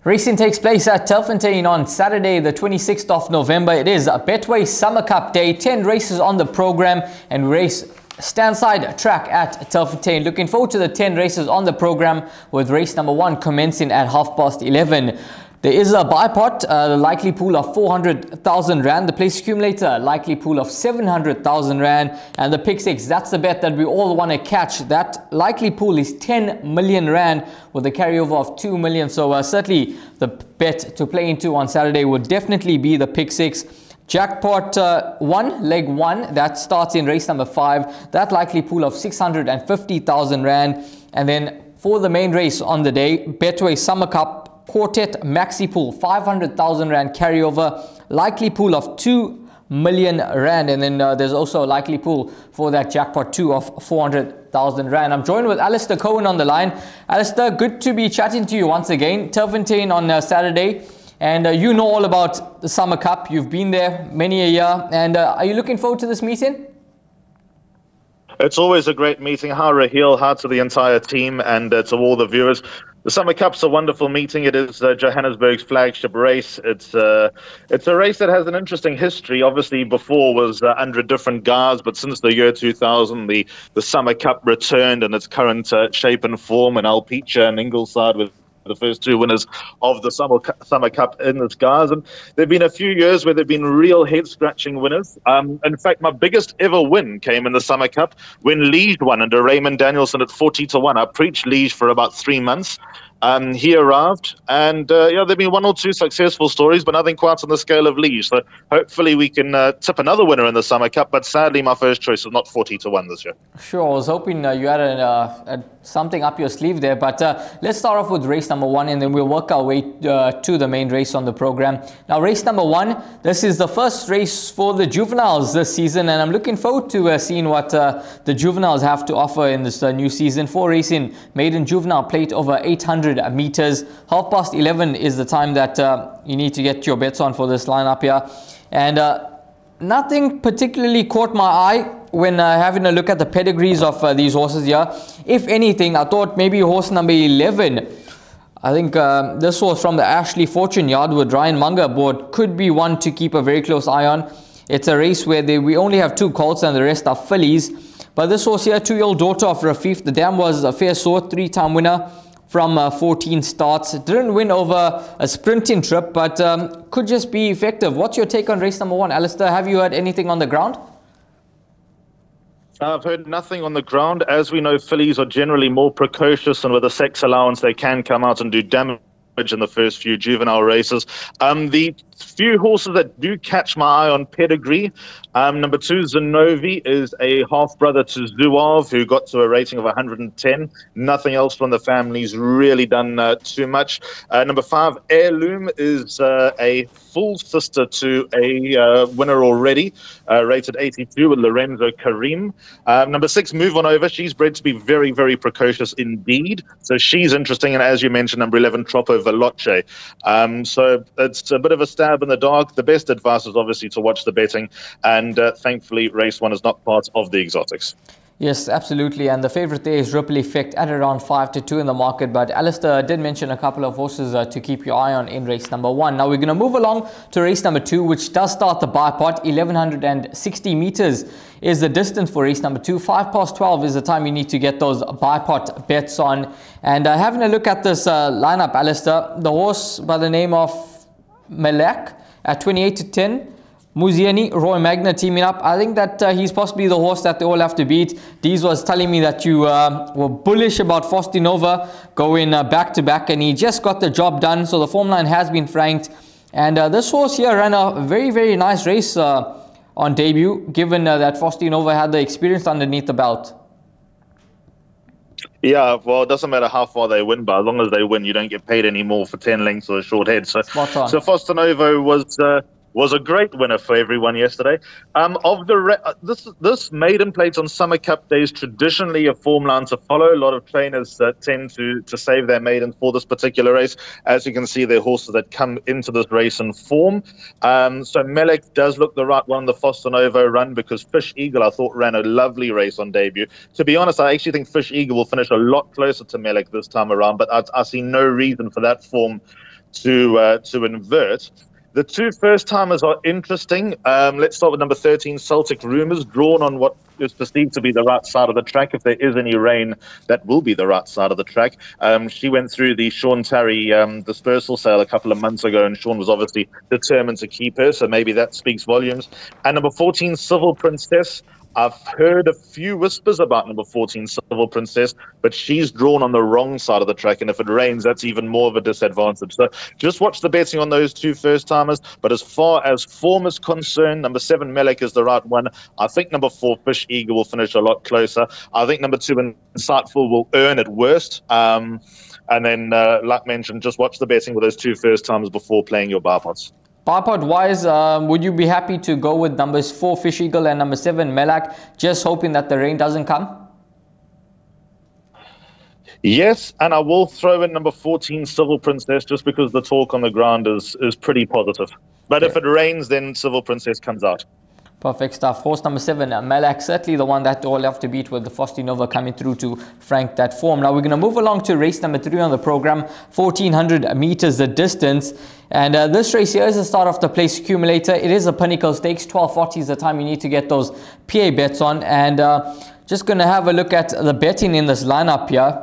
Racing takes place at Turffontein on Saturday, the 26th of November. It is a Betway Summer Cup day. 10 races on the program and race standside track at Turffontein. Looking forward to the 10 races on the program, with race number 1 commencing at 11:30. There is a buy pot, the likely pool of 400,000 Rand, the place accumulator, likely pool of 700,000 Rand, and the pick six, that's the bet that we all want to catch. That likely pool is 10 million Rand with a carryover of 2 million. So certainly the bet to play into on Saturday would definitely be the pick six. Jackpot 1, leg 1, that starts in race number 5. That likely pool of 650,000 Rand. And then for the main race on the day, Betway Summer Cup Quartet Maxi Pool, 500,000 Rand carryover, likely pool of 2 million Rand. And then there's also a likely pool for that jackpot 2 of 400,000 Rand. I'm joined with Alistair Cohen on the line. Alistair, good to be chatting to you once again. Turffontein on Saturday. And you know all about the Summer Cup. You've been there many a year. And are you looking forward to this meeting? It's always a great meeting. Hi, Raheel. Hi to the entire team and to all the viewers. The Summer Cup's a wonderful meeting. It is Johannesburg's flagship race. It's a race that has an interesting history. Obviously, before was under a different guise, but since the year 2000, the Summer Cup returned in its current shape and form, and Alpicha and Ingleside with the first 2 winners of the Summer Cup in this guise. And there have been a few years where there have been real head-scratching winners. In fact, my biggest ever win came in the Summer Cup when Liege won under Raymond Danielson at 40-1. I preached Liege for about 3 months. He arrived, and there have been 1 or 2 successful stories, but nothing quite on the scale of Liege. So hopefully we can tip another winner in the Summer Cup, but sadly my first choice was not 40-1 this year. Sure, I was hoping you had something up your sleeve there, but let's start off with race number 1, and then we'll work our way to the main race on the program. Now, race number 1, this is the first race for the juveniles this season, and I'm looking forward to seeing what the juveniles have to offer in this new season. 4 racing maiden juvenile plate over 800 meters. 11:30 is the time that you need to get your bets on for this lineup here. And nothing particularly caught my eye when having a look at the pedigrees of these horses here. If anything, I thought maybe horse number 11, I think this was from the Ashley Fortune yard with Ryan Munger aboard, could be one to keep a very close eye on. It's a race where we only have 2 colts and the rest are fillies. But this horse here, 2-year-old daughter of Rafif, the dam was a fair sort, 3-time winner from 14 starts. Didn't win over a sprinting trip, but could just be effective. What's your take on race number 1, Alistair? Have you heard anything on the ground? I've heard nothing on the ground. As we know, fillies are generally more precocious, and with a sex allowance, they can come out and do damage in the first few juvenile races. The few horses that do catch my eye on pedigree, number 2, Zenovi, is a half-brother to Zuav, who got to a rating of 110. Nothing else from the family's really done too much. Number 5, Heirloom, is a full sister to a winner already, rated 82 with Lorenzo Karim. Number 6, Move On Over. She's bred to be very, very precocious indeed. So she's interesting. And as you mentioned, number 11, Troppo Veloce. So it's a bit of a stab in the dark. The best advice is obviously to watch the betting, and thankfully race 1 is not part of the exotics. Yes, absolutely. And the favourite there is Ripple Effect at around 5-2 in the market. But Alistair did mention a couple of horses to keep your eye on in race number 1. Now we're going to move along to race number 2, which does start the buy pot. 1160 meters is the distance for race number 2. 12:05 is the time you need to get those buy pot bets on. And having a look at this lineup, Alistair, the horse by the name of Malak at 28-10. Muziani, Roy Magna teaming up. I think that he's possibly the horse that they all have to beat. Dees was telling me that you were bullish about Faustinova going back-to-back, and he just got the job done. So the form line has been franked. And this horse here ran a very, very nice race on debut, given that Faustinova had the experience underneath the belt. Yeah, well, it doesn't matter how far they win, but as long as they win, you don't get paid any more for 10 lengths or a short head. So Faustinova was a great winner for everyone yesterday. This maiden plate on Summer Cup days, traditionally a form line to follow. A lot of trainers tend to save their maiden for this particular race. As you can see, they're horses that come into this race in form. So Melek does look the right one, the Faustinova run, because Fish Eagle, I thought, ran a lovely race on debut. To be honest, I actually think Fish Eagle will finish a lot closer to Melek this time around, but I see no reason for that form to invert. The two first-timers are interesting. Let's start with number 13, Celtic Rumours, drawn on what is perceived to be the right side of the track. If there is any rain, that will be the right side of the track. She went through the Sean Tarry dispersal sale a couple of months ago, and Sean was obviously determined to keep her, so maybe that speaks volumes. And number 14, Civil Princess. I've heard a few whispers about number 14, Civil Princess, but she's drawn on the wrong side of the track, and if it rains, that's even more of a disadvantage. So just watch the betting on those two first-timers. But as far as form is concerned, number 7, Melek, is the right one. I think number 4, Fish Eagle, will finish a lot closer. I think number 2, Insightful, will earn at worst. And then, like mentioned, just watch the betting with those two first-timers before playing your bar pots. Bar-pot-wise, would you be happy to go with numbers 4, Fish Eagle, and number 7, Melak, just hoping that the rain doesn't come? Yes, and I will throw in number 14, Civil Princess, just because the talk on the ground is pretty positive. But if it rains, then Civil Princess comes out. Perfect stuff. Horse number 7, Malak, certainly the one that all have to beat, with the Frosty Nova coming through to frank that form. Now we're going to move along to race number 3 on the program, 1400 meters the distance. And this race here is the start of the place accumulator. It is a Pinnacle Stakes. 12:40 is the time you need to get those PA bets on. And just going to have a look at the betting in this lineup here,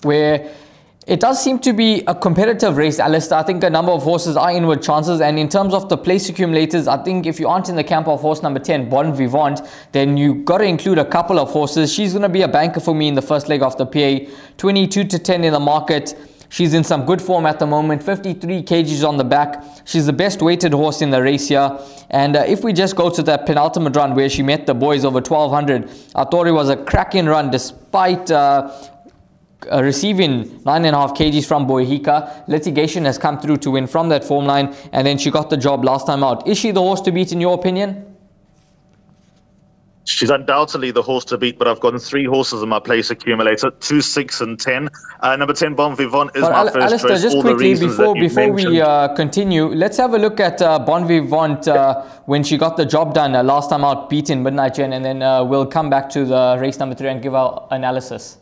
where it does seem to be a competitive race, Alistair. I think a number of horses are in with chances. And in terms of the place accumulators, I think if you aren't in the camp of horse number 10, Bon Vivant, then you got to include a couple of horses. She's going to be a banker for me in the first leg of the PA. 22-10 in the market. She's in some good form at the moment. 53 kgs on the back. She's the best weighted horse in the race here. And if we just go to that penultimate run where she met the boys over 1200, I thought it was a cracking run despite receiving 9.5 kgs from Boyhika. Litigation has come through to win from that form line, and then she got the job last time out. Is she the horse to beat in your opinion? She's undoubtedly the horse to beat, but I've gotten 3 horses in my place accumulator, 2, 6 and 10. Number 10, Bon Vivant, is my first Alistair, choice. just quickly, before we continue, let's have a look at Bon Vivant when she got the job done last time out, beaten Midnight Gen, and then we'll come back to the race number 3 and give our analysis.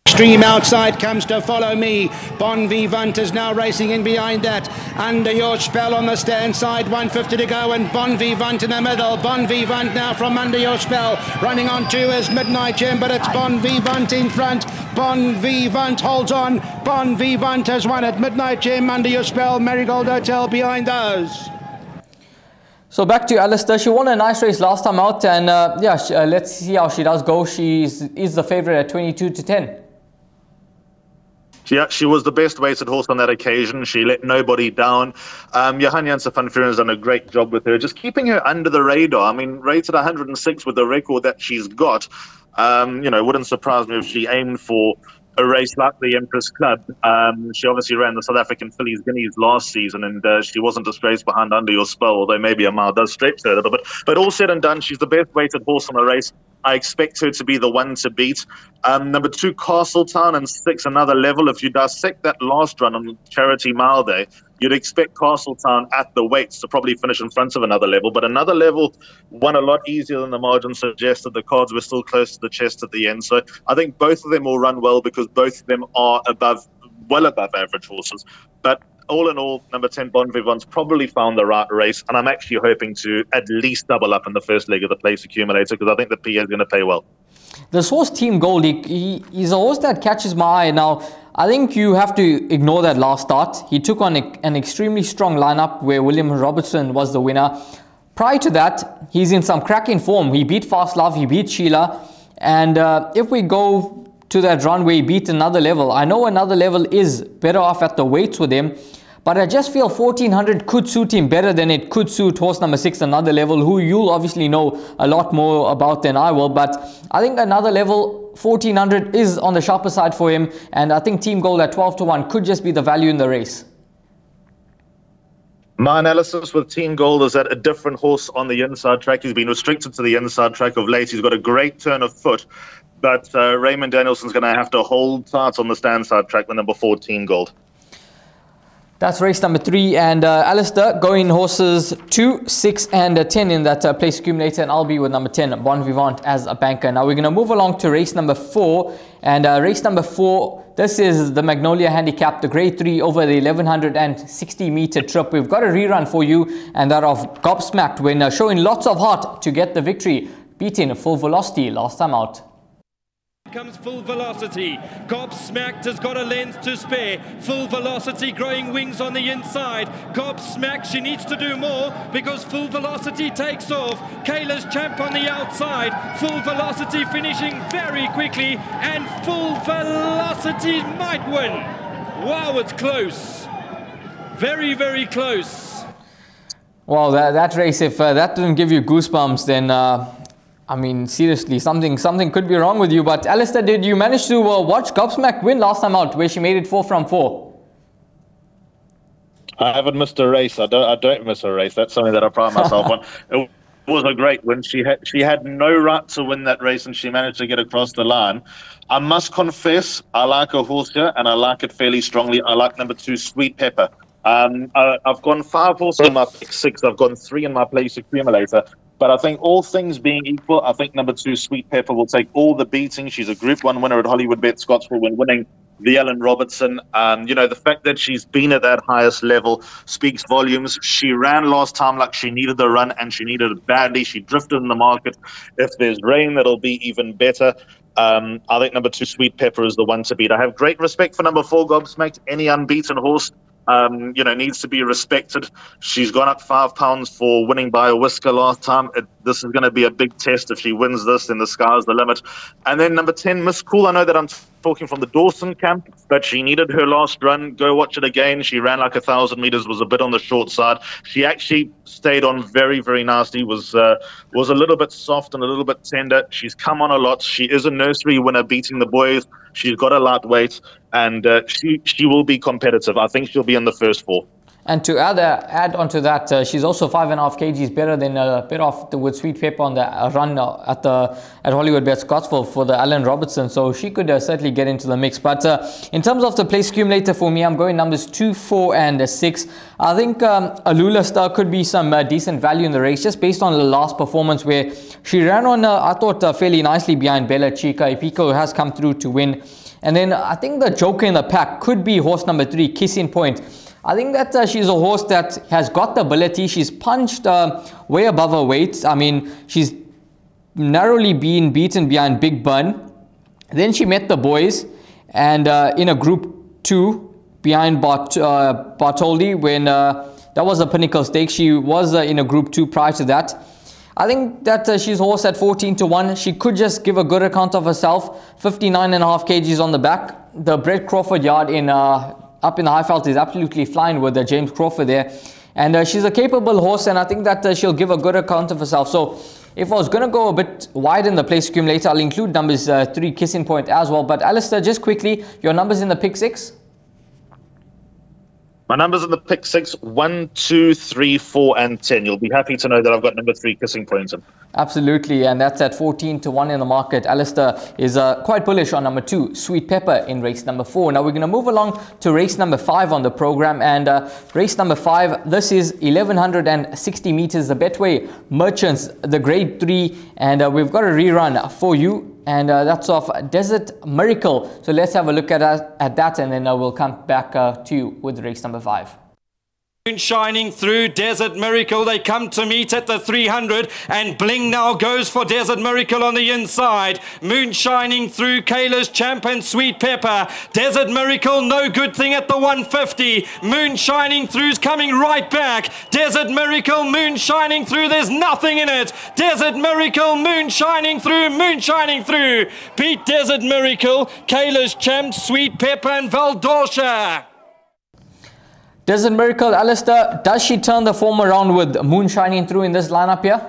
Extreme outside comes to follow me. Bon Vivant is now racing in behind that. Under Your Spell on the stand side, 150 to go, and Bon Vivant in the middle. Bon Vivant now from Under Your Spell. Running on 2 is Midnight Gem, but it's Bon Vivant in front. Bon Vivant holds on. Bon Vivant has won it. Midnight Gem, Under Your Spell, Marigold Hotel behind those. So back to Alistair. She won a nice race last time out, and let's see how she does go. She is the favourite at 22-10. Yeah, she was the best weighted horse on that occasion. She let nobody down. Johan Janse van Vuren has done a great job with her, just keeping her under the radar. I mean, rated 106 with the record that she's got. Wouldn't surprise me if she aimed for a race like the Empress Club. She obviously ran the South African Fillies Guineas last season, and she wasn't disgraced behind Under Your Spell, although maybe a mile does stretch her a little bit. But all said and done, she's the best weighted horse on the race. I expect her to be the one to beat. Number 2, Castletown, and 6, Another Level. If you dissect that last run on Charity Mile Day, you'd expect Castletown at the weights to probably finish in front of Another Level. But Another Level won a lot easier than the margin suggested. The cards were still close to the chest at the end. So I think both of them will run well, because both of them are well above average horses. But all in all, number 10, Bon Vivant's probably found the right race, and I'm actually hoping to at least double up in the first leg of the place accumulator, because I think the PA is going to pay well. This horse, Team Gold, he's a horse that catches my eye. Now, I think you have to ignore that last start. He took on an extremely strong lineup where William Robertson was the winner. Prior to that, he's in some cracking form. He beat Fast Love, he beat Sheila, and if we go to that run where he beat Another Level, I know Another Level is better off at the weights with him, but I just feel 1400 could suit him better than it could suit horse number 6, Another Level, who you'll obviously know a lot more about than I will. But I think Another Level, 1400 is on the sharper side for him, and I think Team Gold at 12-1 could just be the value in the race. My analysis with Team Gold is that a different horse on the inside track. He's been restricted to the inside track of late. He's got a great turn of foot, but Raymond Danielson's going to have to hold tight on the stand side track with number 4, Team Gold. That's race number 3, and Alistair going horses 2, 6 and 10 in that place accumulator, and I'll be with number 10, Bon Vivant, as a banker. Now we're going to move along to race number 4, and race number 4, this is the Magnolia Handicap, the grade 3 over the 1160 meter trip. We've got a rerun for you, and that of Gobsmacked, when showing lots of heart to get the victory, beating Full Velocity last time out. Comes Full Velocity. Gobsmacked has got a length to spare. Full Velocity growing wings on the inside. Gobsmacked, she needs to do more because Full Velocity takes off. Kayla's Champ on the outside. Full Velocity finishing very quickly, and Full Velocity might win. Wow, it's close. Very, very close. Well, that race, if that didn't give you goosebumps, then I mean, seriously, something could be wrong with you. But Alistair, did you manage to watch Gobsmacked win last time out, where she made it 4 from 4? I haven't missed a race. I don't miss a race. That's something that I pride myself on. It was a great win. She had no right to win that race, and she managed to get across the line. I must confess, I like a horse here, and I like it fairly strongly. I like number 2, Sweet Pepper. I've gone 5 horses in my pick 6. I've gone 3 in my place accumulator. But I think all things being equal, I think number 2, Sweet Pepper, will take all the beating. She's a Group 1 winner at Hollywoodbets Scottsville when winning the Ellen Robertson. You know, the fact that she's been at that highest level speaks volumes. She ran last time like she needed the run, and she needed it badly. She drifted in the market. If there's rain, that'll be even better. I think number 2, Sweet Pepper, is the one to beat. I have great respect for number 4, Gobsmacked. Any unbeaten horse needs to be respected. She's gone up £5 for winning by a whisker last time. This is going to be a big test. If she wins this, then the sky's the limit. And then number 10, Miss Cool. I know that I'm talking from the Dawson camp, but she needed her last run. Go watch it again. She ran like 1,000 meters, was a bit on the short side. She actually stayed on very, very nicely, was a little bit soft and a little bit tender. She's come on a lot. She is a nursery winner beating the boys. She's got a lightweight, and she will be competitive. I think she'll be in the first 4. And to add on to that, she's also 5.5 kgs better than with Sweet Pepper on the run at Hollywoodbets Scottsville for the Allen Robertson. So she could certainly get into the mix. But in terms of the place accumulator for me, I'm going numbers 2, 4 and 6. I think Alula Star could be some decent value in the race, just based on the last performance where she ran on, I thought, fairly nicely behind Bella Chica. Epico has come through to win. And then I think the joker in the pack could be horse number 3, Kissing Point. I think that she's a horse that has got the ability. She's punched way above her weight. I mean, she's narrowly been beaten behind Big Bun. Then she met the boys, and in a Group 2 behind Bartoldi, when that was a Pinnacle Stakes. She was in a Group 2 prior to that. I think that she's a horse at 14 to 1. She could just give a good account of herself. 59.5 kgs on the back. The Brett Crawford yard in up in the Highveld is absolutely flying with James Crawford there. And she's a capable horse, and I think that she'll give a good account of herself. So if I was going to go a bit wide in the place accumulator, I'll include numbers 3, Kissing Point, as well. But Alistair, just quickly, your numbers in the pick 6? My numbers in the pick 6, 1, 2, 3, 4 and 10. You'll be happy to know that I've got number 3, Kissing Point in. Absolutely, and that's at 14 to 1 in the market. Alistair is quite bullish on number 2, Sweet Pepper, in race number 4. Now we're going to move along to race number 5 on the program, and race number 5, this is 1160 meters, the Betway Merchants, the grade 3, and we've got a rerun for you. And that's of Desert Miracle. So let's have a look at that, and then we'll come back to you with race number 5. Shining through Desert Miracle, they come to meet at the 300, and Bling now goes for Desert Miracle on the inside. Moon shining through, Kayla's Champ and Sweet Pepper. Desert Miracle, no good thing at the 150. Moon shining through's coming right back. Desert Miracle, Moon shining through, there's nothing in it. Desert Miracle, Moon shining through, Moon shining through. Beat Desert Miracle, Kayla's Champ, Sweet Pepper and Valdorcia. Desert Miracle, Alistair, does she turn the form around with Moon shining through in this lineup here?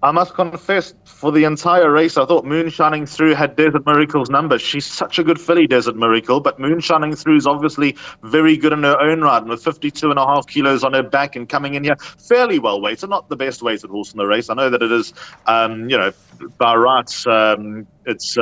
I must confess, for the entire race, I thought Moon Shining Through had Desert Miracle's number. She's such a good filly, Desert Miracle, but Moon Shining Through is obviously very good in her own right, and with 52.5 kilos on her back and coming in here fairly well weighted, not the best weighted horse in the race. I know that it is, by rights, it's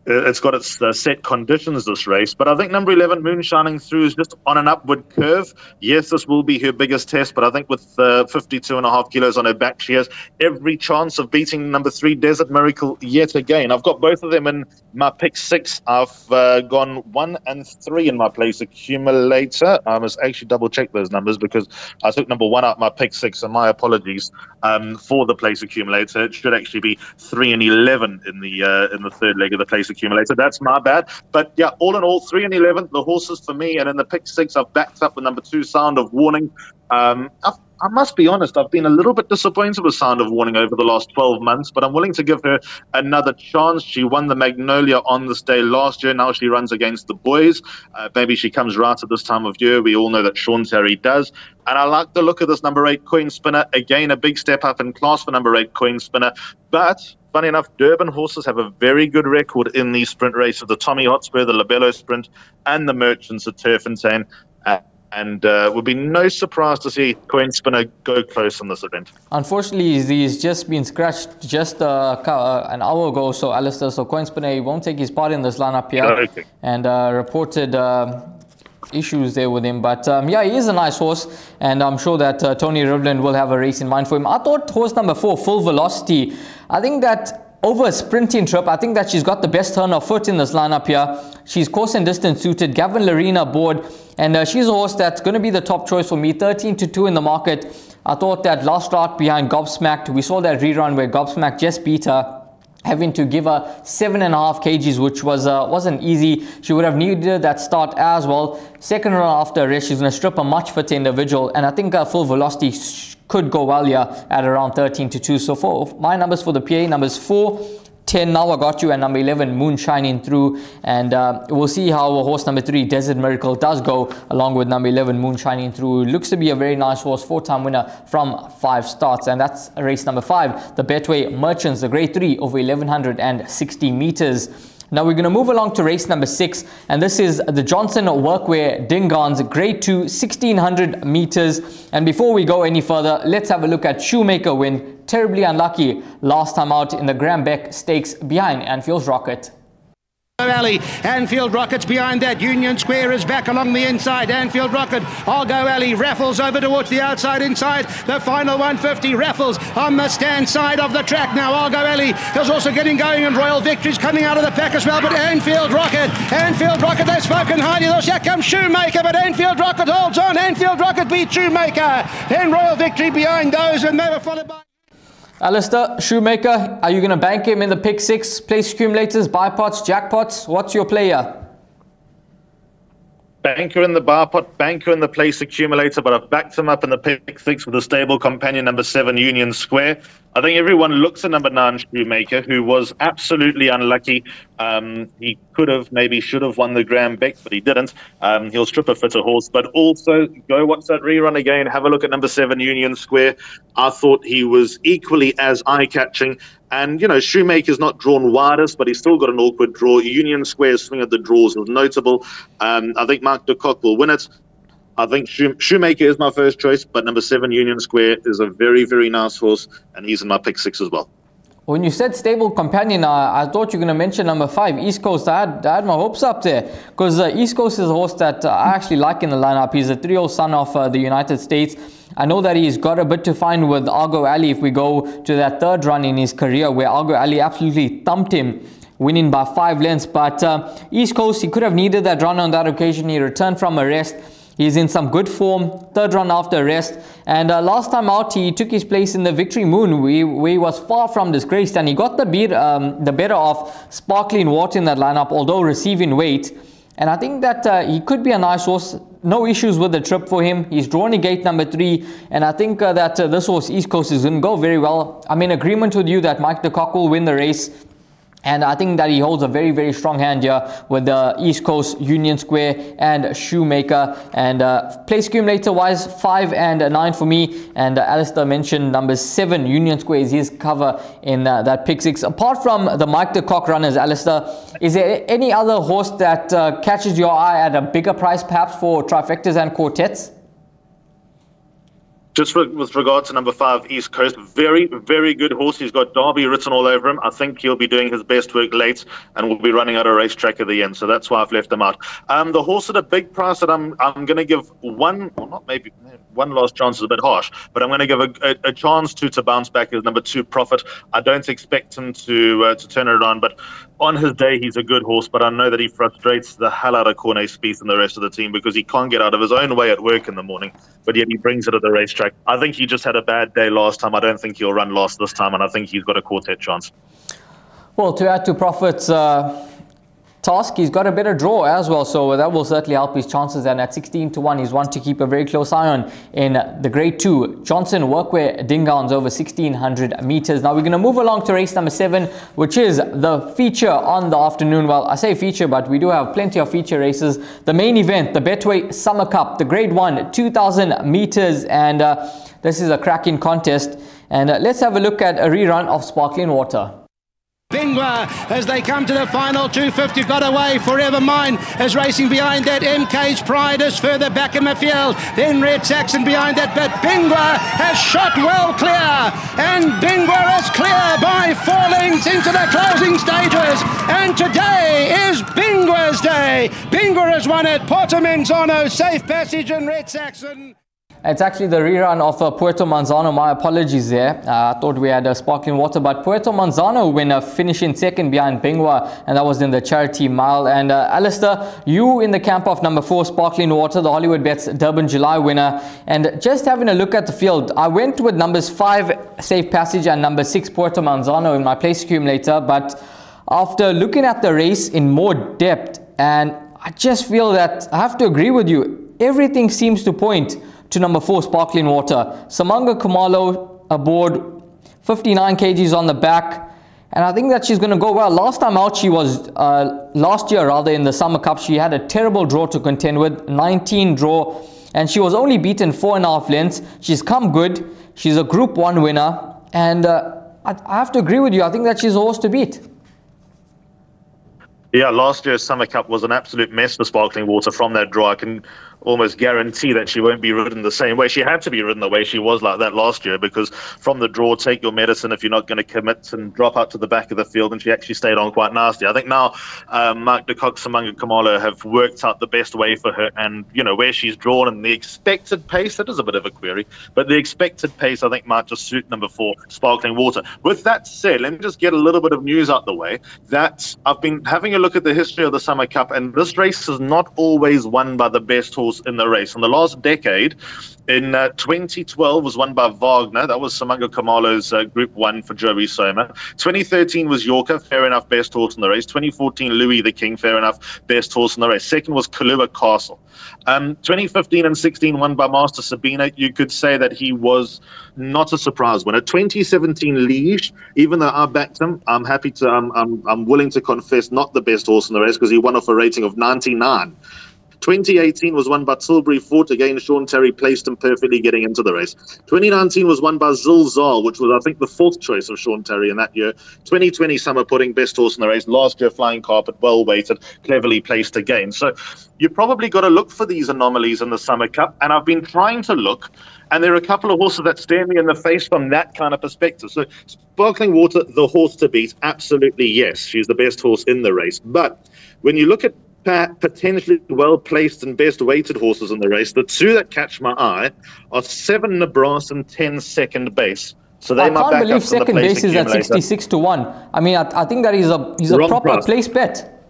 it's got its set conditions, this race. But I think number 11, Moon Shining Through, is just on an upward curve. Yes, this will be her biggest test, but I think with 52.5 kilos on her back, she has every chance of beating number 3, Desert Miracle, yet again. I've got both of them in my pick 6. I've gone 1 and 3 in my place accumulator. I must actually double check those numbers because I took number 1 out my pick 6, and my apologies for the place accumulator. It should actually be 3 and 11 in the third leg of the place accumulator. That's my bad. But yeah, all in all, 3 and 11, the horses for me. And in the pick 6, I've backed up with number 2, Sound of Warning. I must be honest, I've been a little bit disappointed with Sound of Warning over the last 12 months, but I'm willing to give her another chance. She won the Magnolia on this day last year. Now she runs against the boys. Maybe she comes right at this time of year. We all know that Sean Terry does. And I like the look of this number 8, Coin Spinner. Again, a big step up in class for number 8, Coin Spinner. But funny enough, Durban horses have a very good record in these sprint races. The Tommy Hotspur, the Labello Sprint, and the Merchants at Turffontein. And would be no surprise to see Coin Spinner go close on this event. Unfortunately, he's just been scratched just an hour ago, so Alistair. So Coin Spinner, he won't take his part in this lineup here. Okay. And reported issues there with him. But yeah, he is a nice horse, and I'm sure that Tony Rivlin will have a race in mind for him. I thought horse number 4, Full Velocity, I think that over a sprinting trip, I think that she's got the best turn of foot in this lineup here. She's course and distance suited. Gavin Larina aboard, and she's a horse that's going to be the top choice for me. 13-2 in the market. I thought that last start behind Gobsmacked, we saw that rerun where Gobsmacked just beat her, having to give her 7.5 kgs, which wasn't easy. She would have needed that start as well. Second run after a rest, she's going to strip a much fitter individual, and I think Full Velocity could go well here at around 13-2. So for my numbers for the PA, numbers 4, 10, now I got you, and number 11, Moon Shining Through. And we'll see how horse number 3, Desert Miracle, does go along with number 11, Moon Shining Through. Looks to be a very nice horse, 4-time winner from 5 starts. And that's race number 5, the Betway Merchants, the grade 3 over 1160 meters. Now we're going to move along to race number 6, and this is the Johnson Workwear Dingans, grade 2, 1600 meters. And before we go any further, let's have a look at Shoemaker Win. Terribly unlucky last time out in the Graham Beck Stakes behind Anfield's Rocket. Alley, Anfield Rocket's behind that. Union Square is back along the inside. Anfield Rocket, I'll go Alley. Raffles over towards the outside inside. The final 150. Raffles on the stand side of the track now. I'll go Alley is also getting going, and Royal Victory's coming out of the pack as well. But Anfield Rocket, they've spoken highly. Here comes Shoemaker, but Anfield Rocket holds on. Anfield Rocket beats Shoemaker. Then Royal Victory behind those, and they were followed by Alistair, Shoemaker, are you going to bank him in the pick 6, place accumulators, buy pots, jackpots? What's your player? Banker in the bar pot, banker in the place accumulator, but I've backed him up in the pick 6 with a stable companion, number 7, Union Square. I think everyone looks at number 9, Shoemaker, who was absolutely unlucky. He could have, maybe should have won the Graham Beck, but he didn't. He'll strip a fitter horse. But also, go watch that rerun again. Have a look at number 7, Union Square. I thought he was equally as eye-catching. And, you know, Shoemaker's not drawn widest, but he's still got an awkward draw. Union Square's swing at the draws was notable. I think Mark de Kock will win it. I think Shoemaker is my first choice, but number 7, Union Square, is a very, very nice horse, and he's in my pick 6 as well. When you said stable companion, I thought you were going to mention number 5, East Coast. I had my hopes up there, because East Coast is a horse that I actually like in the lineup. He's a 3-year-old son of the United States. I know that he's got a bit to find with Argo Alley if we go to that 3rd run in his career, where Argo Alley absolutely thumped him, winning by 5 lengths. But East Coast, he could have needed that run on that occasion. He returned from a rest. He's in some good form, 3rd run after a rest. And last time out, he took his place in the Victory Moon, where he was far from disgraced. And he got the better of Sparkling Water in that lineup, although receiving weight. And I think that he could be a nice horse. No issues with the trip for him. He's drawn in gate number 3. And I think that this horse, East Coast, is going to go very well. I'm in agreement with you that Mike de Kock will win the race. And I think that he holds a very, very strong hand here with the East Coast, Union Square, and Shoemaker. And place accumulator wise, 5 and 9 for me. And Alistair mentioned number 7, Union Square, is his cover in that pick 6. Apart from the Mike de Kock runners, Alistair, is there any other horse that catches your eye at a bigger price, perhaps for trifectas and quartets? Just with regard to number 5, East Coast, very, very good horse. He's got Derby written all over him. I think he'll be doing his best work late and will be running at a racetrack at the end. So that's why I've left him out. The horse at a big price that I'm going to give one, or not maybe one last chance is a bit harsh, but I'm going to give a chance to bounce back is number 2, Prophet. I don't expect him to turn it around, but on his day, he's a good horse, but I know that he frustrates the hell out of Cornet Spieth and the rest of the team because he can't get out of his own way at work in the morning, but yet he brings it at the racetrack. I think he just had a bad day last time. I don't think he'll run last this time, and I think he's got a quartet chance. Well, to add to Prophet's task, he's got a better draw as well, so that will certainly help his chances. And at 16-1, he's one to keep a very close eye on in the Grade 2. Johnson Workwear Dingown's over 1,600 meters. Now we're going to move along to race number 7, which is the feature on the afternoon. Well, I say feature, but we do have plenty of feature races. The main event, the Betway Summer Cup, the Grade 1, 2,000 meters, and this is a cracking contest. And let's have a look at a rerun of Sparkling Water. Bingwa as they come to the final 250, got away. Forever Mine is racing behind that. MK's Pride is further back in the field. Then Red Saxon behind that, but Bingwa has shot well clear, and Bingwa is clear by 4 lengths into the closing stages. And today is Bingwa's day. Bingwa has won it. Porto Manzano, safe passage in Red Saxon. It's actually the rerun of Puerto Manzano. My apologies there. I thought we had Sparkling Water, but Puerto Manzano winner finishing second behind Bingwa, and that was in the charity mile. And Alistair, you in the camp of number 4, Sparkling Water, the Hollywoodbets Durban July winner. And just having a look at the field, I went with numbers 5, Safe Passage, and number 6, Puerto Manzano in my place accumulator. But after looking at the race in more depth, and I just feel that I have to agree with you, everything seems to point to number 4, Sparkling Water. Samanga Kumalo aboard, 59 kgs on the back, and I think that she's going to go well. Last time out, she was last year rather in the Summer Cup, she had a terrible draw to contend with, 19 draw, and she was only beaten 4.5 lengths. She's come good. She's a Group 1 winner, and I have to agree with you. I think that she's a horse to beat. Yeah, last year's Summer Cup was an absolute mess for Sparkling Water from that draw. I can almost guarantee that she won't be ridden the same way. She had to be ridden the way she was like that last year, because from the draw, take your medicine if you're not going to commit and drop out to the back of the field, and she actually stayed on quite nasty. I think now Mark de Kock, Samanga Kumalo have worked out the best way for her, and you know where she's drawn and the expected pace, that is a bit of a query, but the expected pace I think might just suit number 4, Sparkling Water. With that said, let me just get a little bit of news out the way, that I've been having a look at the history of the Summer Cup, and this race is not always won by the best horse in the race. In the last decade, in 2012 was won by Wagner. That was Samanga Kumalo's Group 1 for Joey Soma. 2013 was Yorker, fair enough, best horse in the race. 2014, Louis the King, fair enough, best horse in the race. Second was Kalua Castle. 2015 and 16 won by Master Sabina. You could say that he was not a surprise winner. 2017 Liege, even though I backed him, I'm happy to, I'm willing to confess, not the best horse in the race because he won off a rating of 99. 2018 was won by Tilbury Fort. Again, Sean Terry placed him perfectly getting into the race. 2019 was won by Zilzal, which was, I think, the 4th choice of Sean Terry in that year. 2020 Summer Pudding, best horse in the race. Last year, Flying Carpet, well weighted, cleverly placed again. So you probably got to look for these anomalies in the Summer Cup, and I've been trying to look, and there are a couple of horses that stare me in the face from that kind of perspective. So Sparkling Water, the horse to beat, absolutely yes. She's the best horse in the race. But when you look at potentially well-placed and best-weighted horses in the race, the 2 that catch my eye are 7 Nebraska and 10 Second Base. So they I can't believe Second Base is at 66-1. I mean, I think that he's a proper place bet.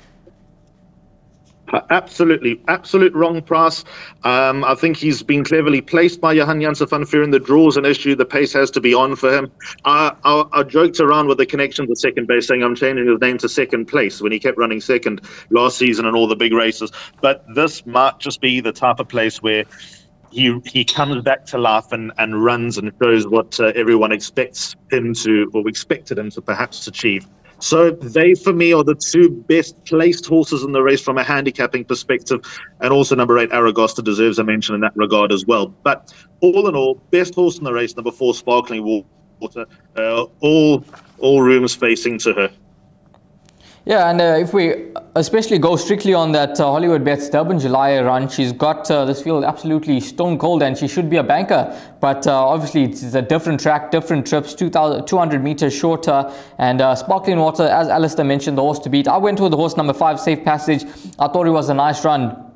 Absolutely, absolute wrong price. I think he's been cleverly placed by Johan Janse van Vuuren. The draw's an issue. The pace has to be on for him. I joked around with the connection to Second Base, saying I'm changing his name to Second Place when he kept running second last season in all the big races. But this might just be the type of place where he comes back to life and runs and shows what everyone expects him to, or expected him to perhaps achieve. So they, for me, are the 2 best placed horses in the race from a handicapping perspective. And also number 8, Aragosta, deserves a mention in that regard as well. But all in all, best horse in the race, number 4, Sparkling Water. All rooms facing to her. Yeah, and if we especially go strictly on that Hollywoodbets Durbanville run, she's got this field absolutely stone cold, and she should be a banker. But obviously it's a different track, different trips, 200 meters shorter, and Sparkling Water, as Alistair mentioned, the horse to beat. I went with the horse number 5, Safe Passage. I thought it was a nice run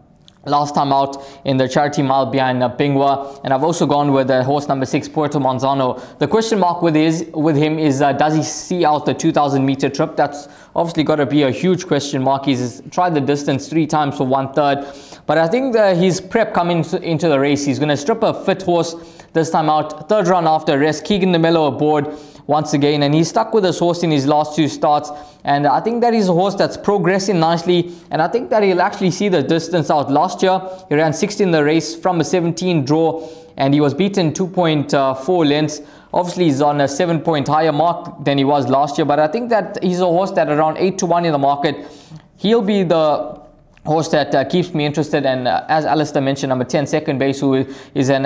last time out in the charity mile behind Bingwa, and I've also gone with horse number 6, Puerto Manzano. The question mark with him is does he see out the 2,000 meter trip? That's obviously got to be a huge question mark. He's tried the distance 3 times for 1/3, but I think that his prep coming into the race, he's going to strip a fit horse this time out. 3rd run after rest, Keegan DeMello aboard once again, and he's stuck with this horse in his last 2 starts, and I think that he's a horse that's progressing nicely, and I think that he'll actually see the distance out. Last year he ran 6th in the race from a 17 draw, and he was beaten 2.4 lengths. Obviously he's on a 7-point higher mark than he was last year, but I think that he's a horse that around 8-1 in the market, he'll be the horse that keeps me interested. And as Alistair mentioned, number 10, Second Base, who is an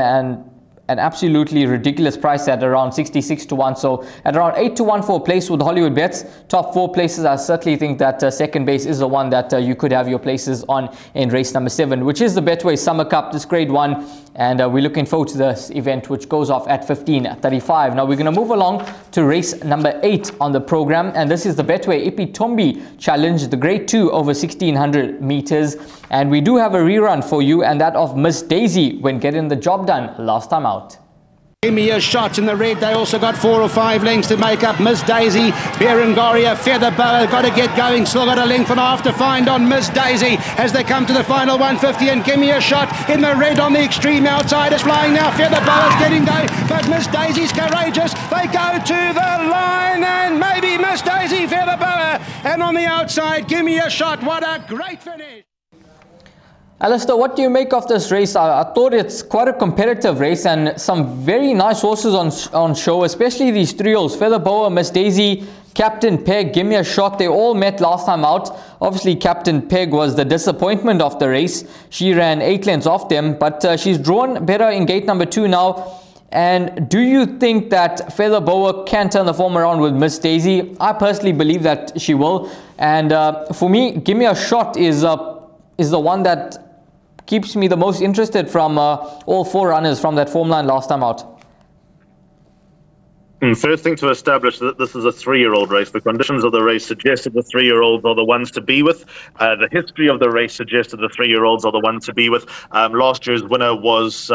absolutely ridiculous price at around 66-1. So at around 8-1 for a place with Hollywoodbets. Top 4 places, I certainly think that Second Base is the one that you could have your places on in race number 7, which is the Betway Summer Cup, this Grade 1. And we're looking forward to this event, which goes off at 15:35. Now we're going to move along to race number 8 on the program, and this is the Betway Ipitombi Challenge, the Grade 2 over 1,600 meters. And we do have a rerun for you, and that of Miss Daisy when getting the job done last time out. Give me your shots in the red. They also got 4 or 5 lengths to make up. Miss Daisy, Berengaria, Featherboa, got to get going. Still got a length and a half to find on Miss Daisy as they come to the final 150. And give me a shot in the red on the extreme outside. Is flying now. Featherboa is getting going, but Miss Daisy's courageous. They go to the line, and maybe Miss Daisy, Featherboa, and on the outside, give me a shot. What a great finish! Alistair, what do you make of this race? I thought it's quite a competitive race and some very nice horses on show, especially these 3-year-olds, Featherboa, Miss Daisy, Captain Peg, Give Me a Shot. They all met last time out. Obviously, Captain Peg was the disappointment of the race. She ran 8 lengths off them, but she's drawn better in gate number 2 now. And do you think that Featherboa can turn the form around with Miss Daisy? I personally believe that she will. And for me, Give Me a Shot is the one that keeps me the most interested from all 4 runners from that form line last time out. First thing to establish that this is a 3-year-old race. The conditions of the race suggested the 3-year-olds are the ones to be with. The history of the race suggested the 3-year-olds are the ones to be with. Last year's winner was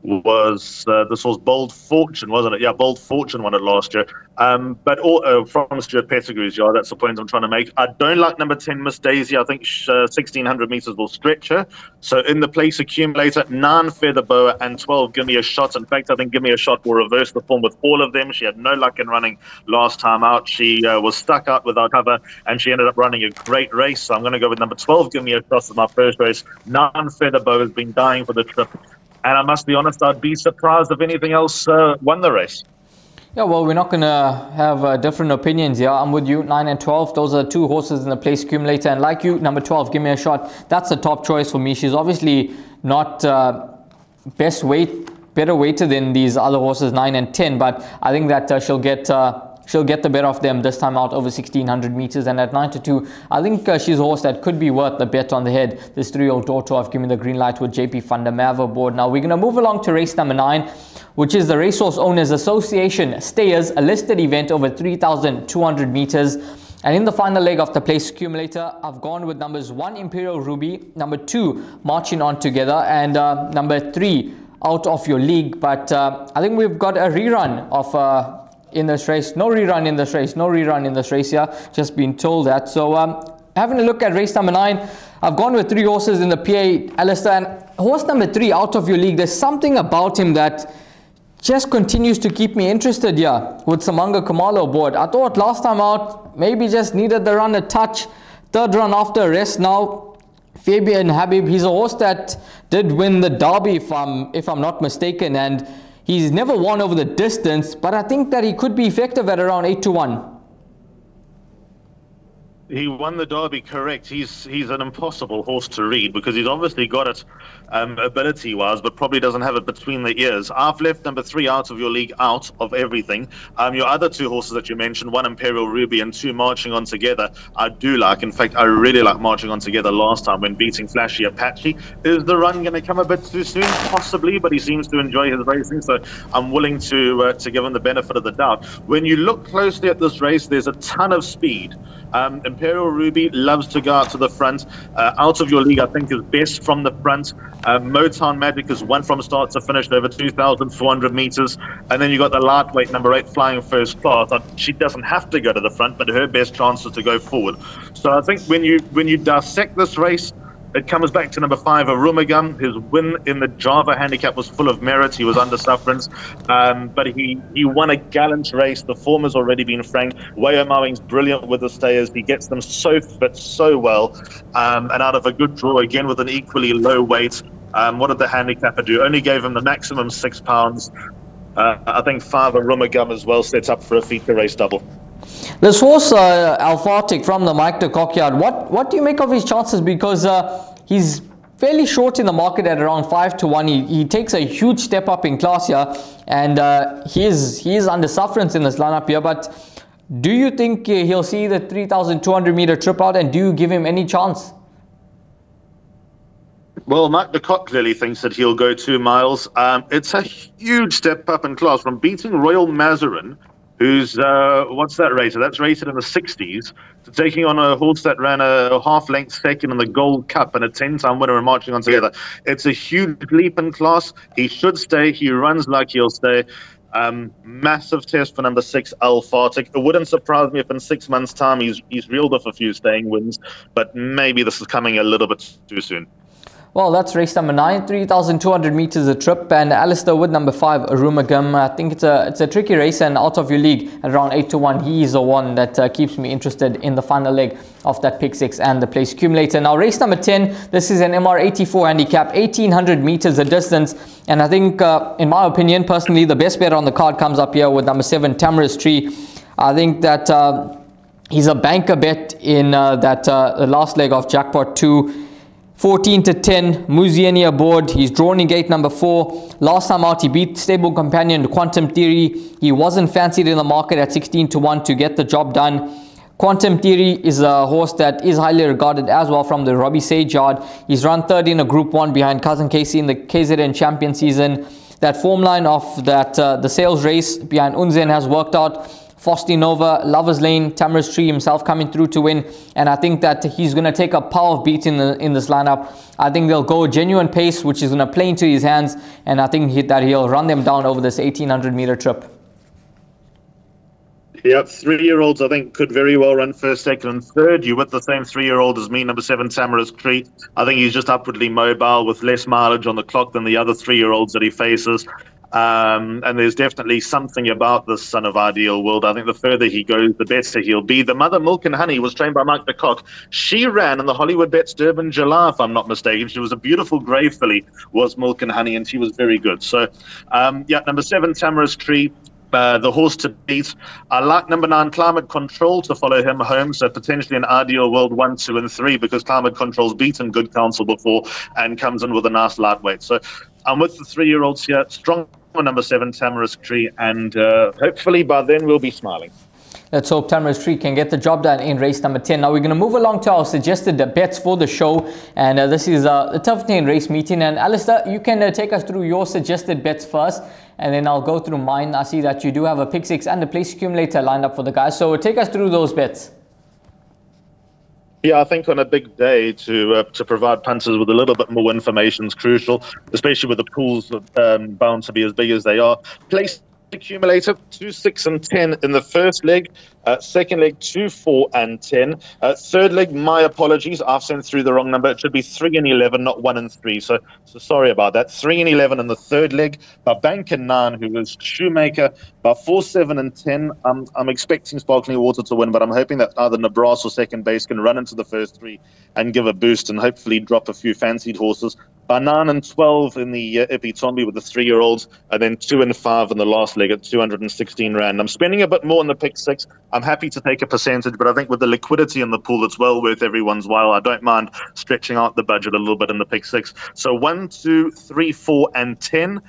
this was Bold Fortune, wasn't it? Yeah, Bold Fortune won it last year. But all from Stuart Pettigrew's yard. That's the point I'm trying to make. I don't like number 10, Miss Daisy. I think 1,600 meters will stretch her. So in the place accumulator, 9 Featherboa and 12 Give Me a Shot. In fact, I think Give Me a Shot will reverse the form with all of them. She had no luck in running last time out. She was stuck out without cover, and she ended up running a great race. So I'm going to go with number 12, Give Me a Shot, as my first race. 9 Featherboa has been dying for the trip. And I must be honest, I'd be surprised if anything else won the race. Yeah, well, we're not going to have different opinions here. I'm with you, 9 and 12. Those are 2 horses in the place accumulator. And like you, number 12, Give Me a Shot. That's the top choice for me. She's obviously not better weighted than these other horses, 9 and 10. But I think that she'll get the better of them this time out over 1,600 meters. And at 9-2, I think she's a horse that could be worth the bet on the head. This 3-year-old daughter of Give Me the Green Light with JP van der Merwe aboard. Now we're going to move along to race number 9, which is the Racehorse Owners Association Stayers, a listed event over 3,200 meters. And in the final leg of the place accumulator, I've gone with numbers 1, Imperial Ruby, number 2, Marching On Together, and number 3, Out of Your League. But I think we've got a rerun of in this race. No rerun in this race. No rerun in this race here. Just been told that. So having a look at race number 9, I've gone with 3 horses in the PA, Alistair. And horse number 3, Out of Your League, there's something about him that just continues to keep me interested here with Samanga Kumalo aboard. I thought last time out, maybe just needed the run a touch. 3rd run after rest now. Fabian Habib, he's a horse that did win the Derby if I'm not mistaken, and he's never won over the distance, but I think that he could be effective at around 8-1. He won the Derby, correct. He's an impossible horse to read because he's obviously got it ability-wise, but probably doesn't have it between the ears. I've left number 3 out of your league, out of everything. Your other 2 horses that you mentioned, 1 Imperial Ruby and 2 Marching On Together, I do like. In fact, I really like Marching On Together last time when beating Flashy Apache. Is the run going to come a bit too soon? Possibly, but he seems to enjoy his racing, so I'm willing to give him the benefit of the doubt. When you look closely at this race, there's a ton of speed. Imperial Ruby loves to go out to the front. Out of your league, I think, is best from the front. Motown Magic is 1 from start to finish over 2,400 meters. And then you got the lightweight number 8 Flying First Class. She doesn't have to go to the front, but her best chance is to go forward. So I think when you dissect this race, it comes back to number 5, Arumagam. His win in the Java handicap was full of merit. He was under sufferance, but he won a gallant race. The form has already been franked. Wayo Mowing's brilliant with the stayers. He gets them so fit, so well, and out of a good draw, again with an equally low weight. What did the handicapper do? Only gave him the maximum £6. I think 5 Arumagam as well sets up for a feature race double. This horse, Alphatic from the Mike de Kock yard, what do you make of his chances? Because he's fairly short in the market at around 5 to 1. He takes a huge step up in class here, and he is under sufferance in this lineup here. But do you think he'll see the 3,200 meter trip out, and do you give him any chance? Well, Mike de Kock clearly thinks that he'll go 2 miles. It's a huge step up in class from beating Royal Mazarin, who's, what's that rated? That's rated in the 60s, to taking on a horse that ran a half-length second in the Gold Cup and a 10-time winner and Marching On Together. It's a huge leap in class. He should stay. He runs like he'll stay. Massive test for number 6, Alphatic. It wouldn't surprise me if in 6 months' time he's reeled off a few staying wins, but maybe this is coming a little bit too soon. Well, that's race number 9, 3,200 meters a trip, and Alistair with number 5, Arumagam. I think it's a tricky race, and out of your league at around 8 to 1, he's the one that keeps me interested in the final leg of that pick 6 and the place accumulator. Now, race number 10, this is an MR84 handicap, 1,800 meters a distance, and I think, in my opinion, personally, the best bet on the card comes up here with number 7, Tamarisk Tree. I think that he's a banker bet in the last leg of Jackpot 2. 14 to 10, Muzieni aboard. He's drawn in gate number 4. Last time out, he beat stable companion Quantum Theory. He wasn't fancied in the market at 16 to 1 to get the job done. Quantum Theory is a horse that is highly regarded as well from the Robbie Sage yard. He's run 3rd in a Group 1 behind Cousin Casey in the KZN champion season. That form line of the sales race behind Unzen has worked out. Fosti Nova, Lover's Lane, Tamarisk Tree himself coming through to win, and I think that he's going to take a power of beat in this lineup. I think they'll go genuine pace, which is going to play into his hands, and I think that he'll run them down over this 1,800 meter trip. Yep, 3-year-olds I think could very well run 1st, 2nd and 3rd. You with the same 3-year-old as me, number 7, Tamarisk Tree. I think he's just upwardly mobile with less mileage on the clock than the other 3-year-olds that he faces. And there's definitely something about this son of Ideal World. I think the further he goes, the better he'll be. The mother, Milk and Honey, was trained by Mike de Kock. She ran in the Hollywoodbets Durbanville, if I'm not mistaken. She was a beautiful grey filly, was Milk and Honey, and she was very good. So, yeah, number 7, Tamarisk Tree. The horse to beat. I like number 9, Climate Control, to follow him home, so potentially an Ideal World 1, 2 and 3, because Climate Control's beaten Good Counsel before and comes in with a nice lightweight. So I'm with the 3-year-olds here. Strong number 7, Tamarisk Tree, and hopefully by then we'll be smiling. Let's hope Tamarisk Tree can get the job done in race number 10. Now we're going to move along to our suggested bets for the show, and this is the Turffontein race meeting. And Alistair, you can take us through your suggested bets first, and then I'll go through mine. I see that you do have a pick 6 and a place accumulator lined up for the guys, so take us through those bets. Yeah, I think on a big day to provide punters with a little bit more information is crucial, especially with the pools bound to be as big as they are. Place accumulator 2, 6 and 10 in the first leg. Second leg 2, 4 and 10. Third leg, my apologies, I've sent through the wrong number. It should be 3 and 11, not 1 and 3. So sorry about that. 3 and 11 in the third leg. By Bank and 9, who was Shoemaker. By 4, 7 and 10, I'm expecting Sparkling Water to win, but I'm hoping that either Nebraska or second base can run into the first 3 and give a boost and hopefully drop a few fancied horses. by 9 and 12 in the Ipitombi with the 3-year-olds, and then 2 and 5 in the last leg at 216 Rand. I'm spending a bit more in the pick 6. I'm happy to take a percentage, but I think with the liquidity in the pool, it's well worth everyone's while. I don't mind stretching out the budget a little bit in the pick 6. So 1, 2, 3, 4, and 10.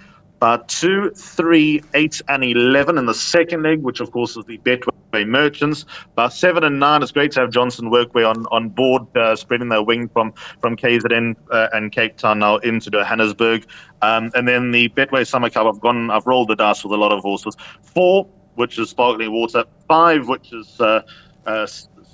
2, 3, 8, and 11 in the second leg, which of course is the Betway Merchants. 7 and 9, it's great to have Johnson Workway on board, spreading their wing from KZN and Cape Town now into Johannesburg. And then the Betway Summer Cup, I've rolled the dice with a lot of horses. 4, which is Sparkling Water. 5, which is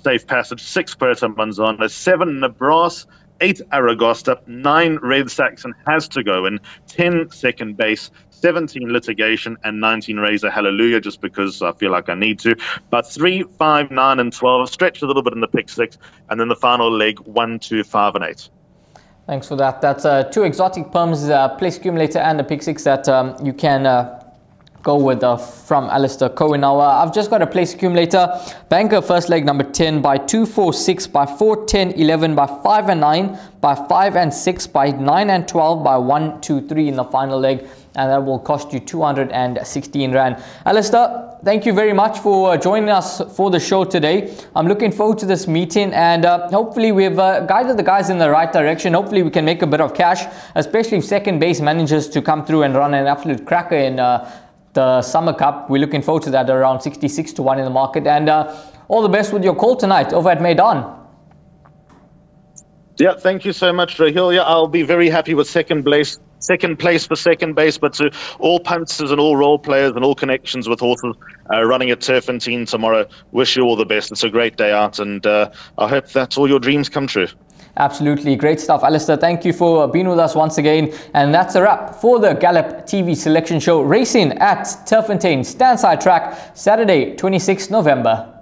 Safe Passage. 6, Puerto Manzana. 7, Nebraska. 8, Aragosta, 9, Red Saxon has to go in, 10, Second Base, 17, Litigation, and 19, Razor Hallelujah, just because I feel like I need to. But 3, 5, 9, and 12, stretched a little bit in the pick 6, and then the final leg, 1, 2, 5, and 8. Thanks for that. That's 2 exotic perms, place accumulator, and a pick 6 that you can go with from Alistair Cohen. Now I've just got a place accumulator. Banker first leg number 10 by 2, 4, 6, by 4, 10, 11, by 5 and 9, by 5 and 6, by 9 and 12, by 1, 2, 3 in the final leg, and that will cost you 216 Rand. Alistair, thank you very much for joining us for the show today. I'm looking forward to this meeting, and hopefully we've guided the guys in the right direction. Hopefully we can make a bit of cash, especially if Second Base manages to come through and run an absolute cracker in the Summer Cup. We're looking forward to that, around 66 to 1 in the market. And all the best with your call tonight over at Maidan. Yeah, thank you so much, Rahil. Yeah, I'll be very happy with second place for Second Base, but to all punters and all role players and all connections with horses running at Turffontein tomorrow, wish you all the best. It's a great day out, and I hope that all your dreams come true. Absolutely. Great stuff, Alistair. Thank you for being with us once again. And that's a wrap for the Gallop TV Selection Show, racing at Turffontein Standside Track, Saturday, 26th November.